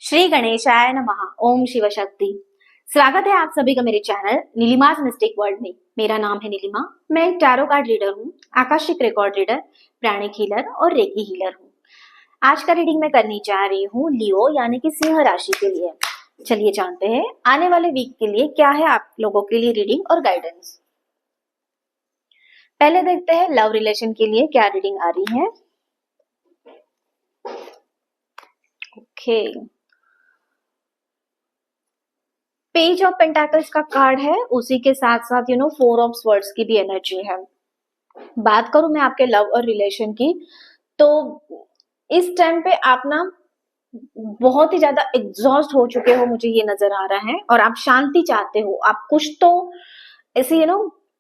श्री गणेशाय नमः। ओम शिव शक्ति। स्वागत है आप सभी का मेरे चैनल नीलिमास मिस्टिक वर्ल्ड में। मेरा नाम है नीलिमा। मैं एक टैरो कार्ड रीडर हूँ, आकाशिक रिकॉर्ड रीडर, प्राणिक हीलर और रेकी हीलर हूँ। आज का रीडिंग मैं करनी चाह रही हूँ लियो यानी कि सिंह राशि के लिए। चलिए जानते हैं आने वाले वीक के लिए क्या है आप लोगों के लिए रीडिंग और गाइडेंस। पहले देखते हैं लव रिलेशन के लिए क्या रीडिंग आ रही है। ओके, पेज ऑफ पेंटाकल्स का कार्ड है, उसी के साथ साथ फोर ऑफ स्वर्ड्स की भी एनर्जी है। बात करूं मैं आपके लव और रिलेशन की, तो इस टाइम पे आप ना बहुत ही ज्यादा एग्जॉस्ट हो चुके हो, मुझे ये नजर आ रहा है, और आप शांति चाहते हो। आप कुछ तो ऐसे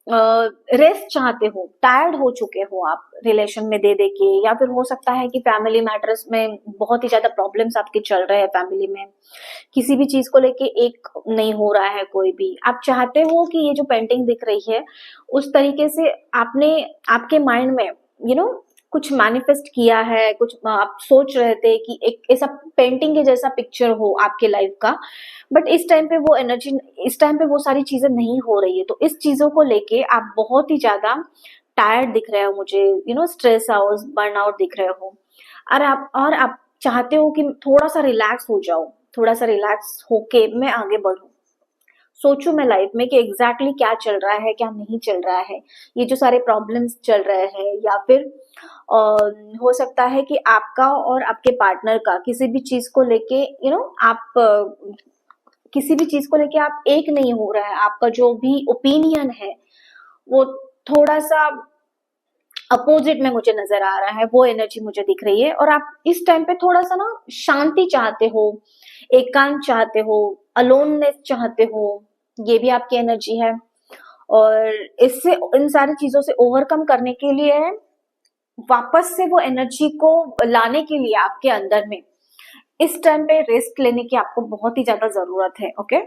रेस्ट चाहते हो, टायर्ड हो चुके हो आप रिलेशन में दे दे के, या फिर हो सकता है कि फैमिली मैटर्स में बहुत ही ज्यादा प्रॉब्लम्स आपके चल रहे हैं। फैमिली में किसी भी चीज को लेके एक नहीं हो रहा है कोई भी। आप चाहते हो कि ये जो पेंटिंग दिख रही है उस तरीके से आपने आपके माइंड में कुछ मैनिफेस्ट किया है, कुछ आप सोच रहे थे कि एक ऐसा पेंटिंग के जैसा पिक्चर हो आपके लाइफ का। बट इस टाइम पे वो एनर्जी, इस टाइम पे वो सारी चीजें नहीं हो रही है। तो इस चीजों को लेके आप बहुत ही ज्यादा टायर्ड दिख रहे हो मुझे, स्ट्रेस आउट, बर्नआउट दिख रहे हो। और आप चाहते हो कि थोड़ा सा रिलैक्स हो जाओ, थोड़ा सा रिलैक्स होके मैं आगे बढ़ूं, सोचूं मैं लाइफ में कि एग्जैक्टली क्या चल रहा है क्या नहीं चल रहा है, ये जो सारे प्रॉब्लम्स चल रहे हैं, या फिर हो सकता है कि आपका और आपके पार्टनर का किसी भी चीज को लेके आप किसी भी चीज को लेके आप एक नहीं हो रहा है। आपका जो भी ओपिनियन है वो थोड़ा सा अपोजिट में मुझे नजर आ रहा है, वो एनर्जी मुझे दिख रही है। और आप इस टाइम पे थोड़ा सा ना शांति चाहते हो, एकांत चाहते हो, अलोननेस चाहते हो, ये भी आपकी एनर्जी है। और इससे, इन सारी चीजों से ओवरकम करने के लिए, वापस से वो एनर्जी को लाने के लिए आपके अंदर में इस टाइम पे रेस्ट लेने की आपको बहुत ही ज्यादा जरूरत है। ओके,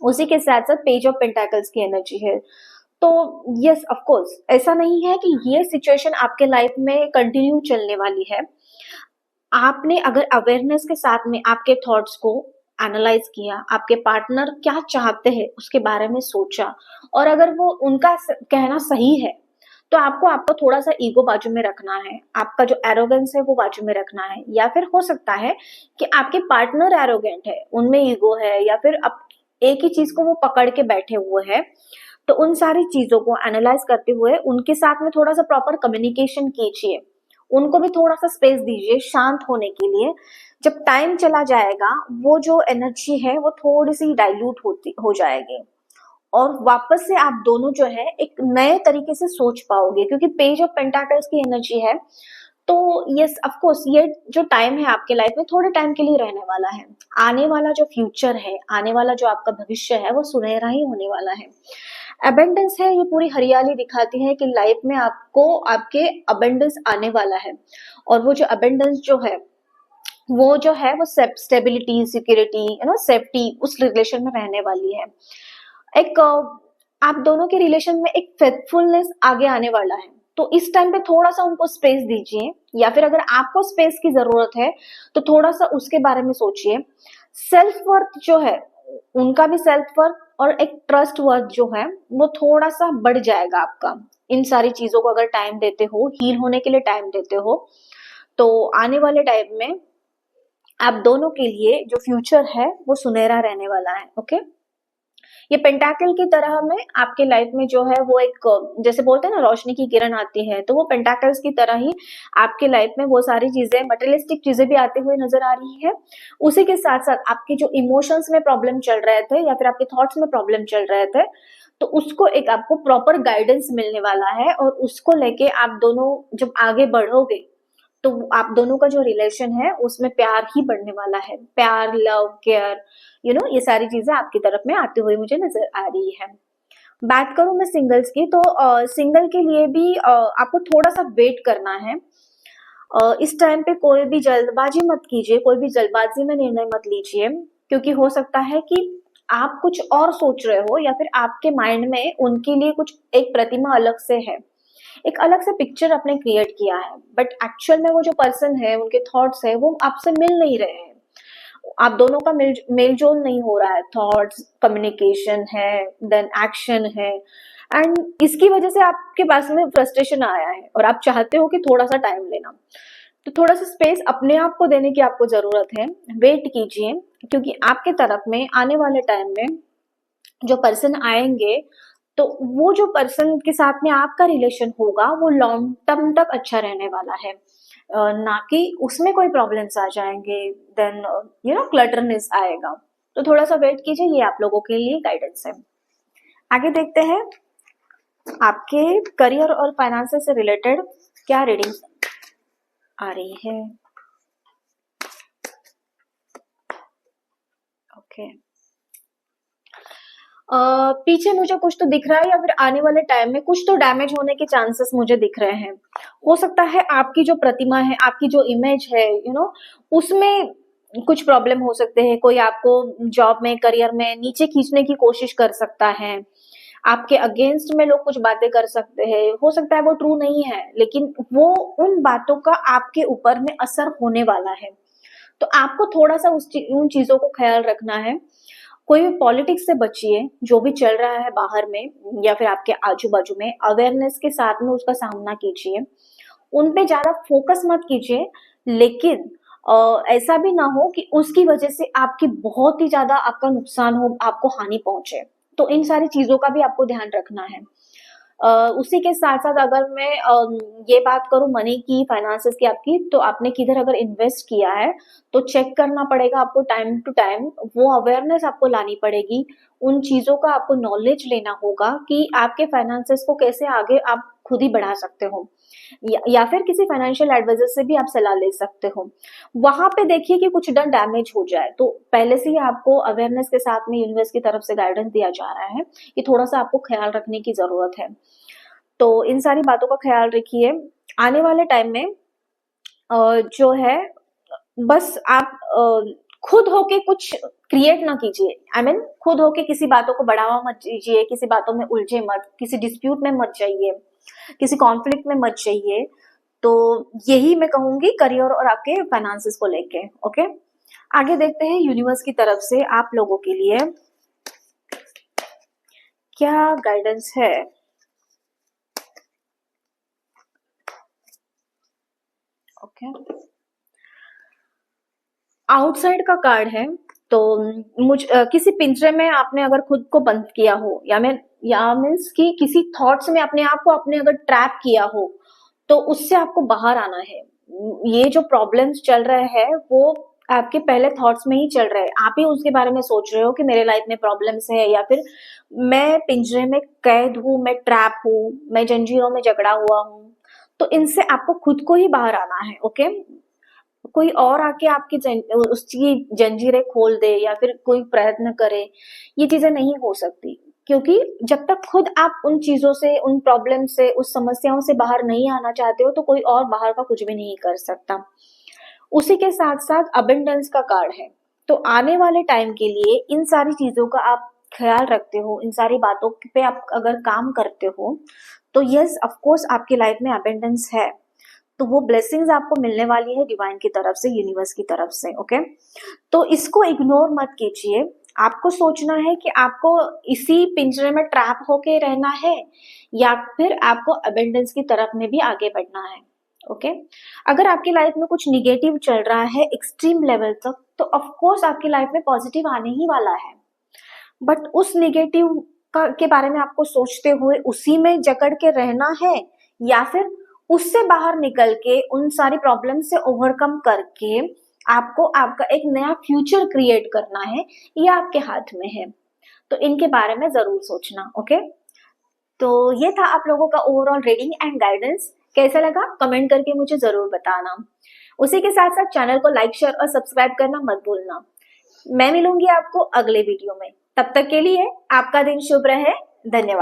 उसी के साथ साथ पेज ऑफ पेंटाकल्स की एनर्जी है। तो यस, ऑफ कोर्स, ऐसा नहीं है कि ये सिचुएशन आपके लाइफ में कंटिन्यू चलने वाली है। आपने अगर अवेयरनेस के साथ में आपके थॉट्स को एनालाइज किया, आपके पार्टनर क्या चाहते हैं उसके बारे में सोचा, और अगर वो उनका कहना सही है तो आपको आपको थोड़ा सा ईगो बाजू में रखना है, आपका जो एरोगेंस है वो बाजू में रखना है। या फिर हो सकता है कि आपके पार्टनर एरोगेंट है, उनमें ईगो है, या फिर अब एक ही चीज को वो पकड़ के बैठे हुए हैं। तो उन सारी चीजों को एनालाइज करते हुए उनके साथ में थोड़ा सा प्रॉपर कम्युनिकेशन कीजिए, उनको भी थोड़ा सा स्पेस दीजिए शांत होने के लिए। जब टाइम चला जाएगा वो जो एनर्जी है वो थोड़ी सी डाइल्यूट होती हो जाएगी, और वापस से आप दोनों जो है एक नए तरीके से सोच पाओगे, क्योंकि पेज ऑफ पेंटाकल्स की एनर्जी है। तो यस, ऑफ कोर्स, ये जो टाइम है आपके लाइफ में थोड़े टाइम के लिए रहने वाला है। आने वाला जो फ्यूचर है, आने वाला जो आपका भविष्य है वो सुनहरा ही होने वाला है। अबेंडेंस है, ये पूरी हरियाली दिखाती है कि लाइफ में आपको आपके अबेंडेंस आने वाला है। और वो जो अबेंडेंस जो है वो स्टेबिलिटी, सिक्योरिटी, सेफ्टी उस रिलेशन में रहने वाली है। एक आप दोनों के रिलेशन में एक फेथफुलनेस आगे आने वाला है। तो इस टाइम पे थोड़ा सा उनको स्पेस दीजिए, या फिर अगर आपको स्पेस की जरूरत है तो थोड़ा सा उसके बारे में सोचिए। सेल्फ वर्थ जो है, उनका भी सेल्फ वर्थ और एक ट्रस्ट वर्थ जो है वो थोड़ा सा बढ़ जाएगा आपका। इन सारी चीजों को अगर टाइम देते हो, हील होने के लिए टाइम देते हो, तो आने वाले टाइम में आप दोनों के लिए जो फ्यूचर है वो सुनहरा रहने वाला है। ओके, ये पेंटाकल की तरह में आपके लाइफ में जो है वो एक, जैसे बोलते हैं ना, रोशनी की किरण आती है, तो वो पेंटाकल्स की तरह ही आपके लाइफ में वो सारी चीजें, मटेरियलिस्टिक चीजें भी आते हुए नजर आ रही है। उसी के साथ साथ आपके जो इमोशंस में प्रॉब्लम चल रहे थे, या फिर आपके थॉट्स में प्रॉब्लम चल रहे थे, तो उसको एक आपको प्रॉपर गाइडेंस मिलने वाला है। और उसको लेके आप दोनों जब आगे बढ़ोगे तो आप दोनों का जो रिलेशन है उसमें प्यार ही बढ़ने वाला है। प्यार, लव, केयर, ये सारी चीजें आपकी तरफ में आती हुई मुझे नजर आ रही है। बात करूं मैं सिंगल्स की, तो सिंगल के लिए भी आपको थोड़ा सा वेट करना है। इस टाइम पे कोई भी जल्दबाजी मत कीजिए, कोई भी जल्दबाजी में निर्णय मत लीजिए, क्योंकि हो सकता है कि आप कुछ और सोच रहे हो, या फिर आपके माइंड में उनके लिए कुछ एक प्रतिमा अलग से है, एक अलग से पिक्चर आपने क्रिएट किया है। बट एक्चुअल में वो जो पर्सन है, उनके थॉट्स है वो आपसे मिल नहीं रहे हैं। आप दोनों का मेल जोल नहीं हो रहा है, थॉट्स, कम्युनिकेशन है, देन एक्शन है, एंड इसकी वजह से आपके पास में फ्रस्ट्रेशन आया है और आप चाहते हो कि थोड़ा सा टाइम लेना। तो थोड़ा सा स्पेस अपने आप को देने की आपको जरूरत है, वेट कीजिए, क्योंकि आपके तरफ में आने वाले टाइम में जो पर्सन आएंगे, तो वो जो पर्सन के साथ में आपका रिलेशन होगा वो लॉन्ग टर्म तक अच्छा रहने वाला है, ना कि उसमें कोई प्रॉब्लम्स आ जाएंगे, देन क्लटरनेस आएगा। तो थोड़ा सा वेट कीजिए, ये आप लोगों के लिए गाइडेंस है। आगे देखते हैं आपके करियर और फाइनेंस से रिलेटेड क्या रीडिंग आ रही है। ओके, पीछे मुझे कुछ तो दिख रहा है, या फिर आने वाले टाइम में कुछ तो डैमेज होने के चांसेस मुझे दिख रहे हैं। हो सकता है आपकी जो प्रतिमा है, आपकी जो इमेज है, उसमें कुछ प्रॉब्लम हो सकते हैं। कोई आपको जॉब में, करियर में नीचे खींचने की कोशिश कर सकता है, आपके अगेंस्ट में लोग कुछ बातें कर सकते हैं। हो सकता है वो ट्रू नहीं है, लेकिन वो उन बातों का आपके ऊपर में असर होने वाला है। तो आपको थोड़ा सा उन चीजों को ख्याल रखना है। कोई भी पॉलिटिक्स से बचिए, जो भी चल रहा है बाहर में या फिर आपके आजू बाजू में, अवेयरनेस के साथ में उसका सामना कीजिए। उन पे ज्यादा फोकस मत कीजिए, लेकिन ऐसा भी ना हो कि उसकी वजह से आपकी बहुत ही ज्यादा आपका नुकसान हो, आपको हानि पहुंचे। तो इन सारी चीजों का भी आपको ध्यान रखना है। उसी के साथ साथ अगर मैं ये बात करूं मनी की, फाइनेंसेस की आपकी, तो आपने किधर अगर इन्वेस्ट किया है तो चेक करना पड़ेगा आपको टाइम टू टाइम। वो अवेयरनेस आपको लानी पड़ेगी, उन चीजों का आपको नॉलेज लेना होगा कि आपके फाइनेंसेस को कैसे आगे आप खुद ही बढ़ा सकते हो, या फिर किसी फाइनेंशियल एडवाइजर से भी आप सलाह ले सकते हो। वहां पे देखिए कि कुछ डैमेज हो जाए, तो पहले से ही आपको अवेयरनेस के साथ में यूनिवर्स की तरफ से गाइडेंस दिया जा रहा है कि थोड़ा सा आपको ख्याल रखने की जरूरत है। तो इन सारी बातों का ख्याल रखिए। आने वाले टाइम में जो है, बस आप खुद होके कुछ क्रिएट ना कीजिए। आई मीन खुद होके किसी बातों को बढ़ावा मत दीजिए, किसी बातों में उलझे मत, किसी डिस्प्यूट में मत जाइए, किसी कॉन्फ्लिक्ट में मत जाइए। तो यही मैं कहूंगी करियर और आपके फाइनेंसेस को लेके। ओके, आगे देखते हैं यूनिवर्स की तरफ से आप लोगों के लिए क्या गाइडेंस है। ओके, आउटसाइड का कार्ड है। तो किसी पिंजरे में आपने अगर खुद को बंद किया हो, या मीन्स कि किसी थॉट्स में अपने आप को आपने अगर ट्रैप किया हो, तो उससे आपको बाहर आना है। ये जो प्रॉब्लम्स चल रहे हैं वो आपके पहले थॉट्स में ही चल रहे हैं। आप ही उसके बारे में सोच रहे हो कि मेरे लाइफ में प्रॉब्लम्स है, या फिर मैं पिंजरे में कैद हूँ, मैं ट्रैप हूँ, मैं जंजीरों में जकड़ा हुआ हूँ। तो इनसे आपको खुद को ही बाहर आना है। ओके, कोई और आके आपकी उसकी जंजीरें खोल दे या फिर कोई प्रयत्न करे, ये चीजें नहीं हो सकती। क्योंकि जब तक खुद आप उन चीजों से, उन प्रॉब्लम से, उस समस्याओं से बाहर नहीं आना चाहते हो, तो कोई और बाहर का कुछ भी नहीं कर सकता। उसी के साथ साथ अबेंडेंस का कार्ड है। तो आने वाले टाइम के लिए इन सारी चीजों का आप ख्याल रखते हो, इन सारी बातों पे आप अगर काम करते हो, तो यस ऑफ कोर्स आपकी लाइफ में अबेंडेंस है। तो वो ब्लेसिंग्स आपको मिलने वाली है डिवाइन की तरफ से, यूनिवर्स की तरफ से। ओके, तो इसको इग्नोर मत कीजिए। आपको सोचना है कि आपको इसी पिंजरे में ट्रैप होके रहना है, या फिर आपको अबेंडेंस की तरफ में भी आगे बढ़ना है। ओके, अगर आपकी लाइफ में कुछ निगेटिव चल रहा है एक्सट्रीम लेवल तक, तो ऑफ कोर्स आपकी लाइफ में पॉजिटिव आने ही वाला है। बट उस निगेटिव के बारे में आपको सोचते हुए उसी में जकड़ के रहना है, या फिर उससे बाहर निकल के उन सारी प्रॉब्लम से ओवरकम करके आपको आपका एक नया फ्यूचर क्रिएट करना है, ये आपके हाथ में है। तो इनके बारे में जरूर सोचना। ओके, तो ये था आप लोगों का ओवरऑल रीडिंग एंड गाइडेंस। कैसा लगा कमेंट करके मुझे जरूर बताना। उसी के साथ साथ चैनल को लाइक, शेयर और सब्सक्राइब करना मत भूलना। मैं मिलूंगी आपको अगले वीडियो में। तब तक के लिए आपका दिन शुभ रहे। धन्यवाद।